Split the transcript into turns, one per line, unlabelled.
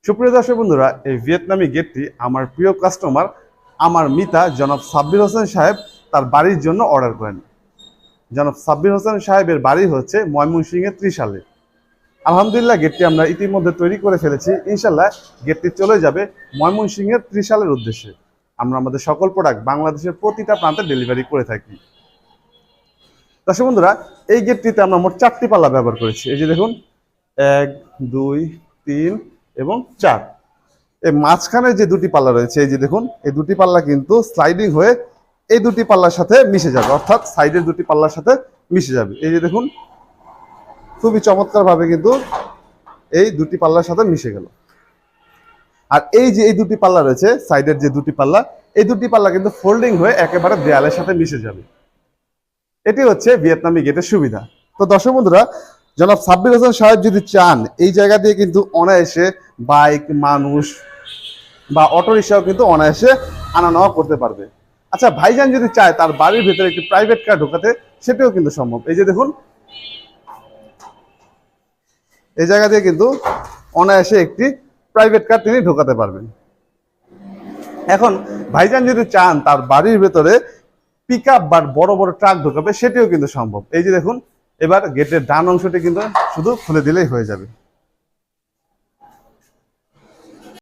সুপ্রিয় দর্শক বন্ধুরা, এই ভিয়েতনামি গেটটি আমার প্রিয় কাস্টমার আমার মিতা জনাব সাব্বির হোসেন সাহেব তার বাড়ির জন্য অর্ডার করেন। জনাব সাব্বির হোসেন সাহেবের বাড়ি হচ্ছে ময়মনসিংহের ত্রিশালে। আলহামদুলিল্লাহ, গেটটি আমরা ইতিমধ্যে তৈরি করে ফেলেছি। ইনশাল্লাহ গেটটি চলে যাবে ময়মনসিংহের ত্রিশালের উদ্দেশ্যে। আমরা আমাদের সকল প্রোডাক্ট বাংলাদেশের প্রতিটা প্রান্তে ডেলিভারি করে থাকি। দর্শক বন্ধুরা, এই গেটটিতে আমরা মোট 4টি পাল্লা ব্যবহার করেছি। এই যে দেখুন, 1, 2, 3 এবং 4। এই মাঝখানে যে দুটি পাল্লা রয়েছে, এই যে দেখুন, এই দুটি পাল্লা কিন্তু স্লাইডিং হয়ে এই দুটি পাল্লার সাথে মিশে যাবে, অর্থাৎ সাইডের দুটি পাল্লার সাথে মিশে যাবে। এই যে দেখুন, খুবই চমৎকার ভাবে কিন্তু এই দুটি পাল্লার সাথে মিশে গেল। আর এই যে এই দুটি পাল্লা রয়েছে, সাইডের যে দুটি পাল্লা, এই দুটি পাল্লা কিন্তু ফোল্ডিং হয়ে একেবারে দেয়ালের সাথে মিশে যাবে। এটি হচ্ছে ভিয়েতনামি গেটের সুবিধা। তো দর্শক বন্ধুরা, জনাব সাব্বির হোসেন সাহেব যদি চান, এই জায়গা দিয়ে কিন্তু অনায়াসে বাইক, মানুষ বা অটো রিক্সাও কিন্তু অনায়াসে আনা নেওয়া করতে পারবে। আচ্ছা, ভাইজান যদি চায় তার বাড়ির ভেতরে একটি প্রাইভেট কার ঢোকাতে, সেটাও কিন্তু সম্ভব। এই যে দেখুন, এই জায়গা দিয়ে কিন্তু অনায়াসে একটি প্রাইভেট কার তিনি ঢোকাতে পারবেন। এখন ভাইজান যদি চান তার বাড়ির ভেতরে পিক আপ বা বড় বড় ট্রাক ঢোকাবে, সেটিও কিন্তু সম্ভব। এই যে দেখুন, এবার গেটের ডান অংশটি কিন্তু শুধু খুলে দিলেই হয়ে যাবে।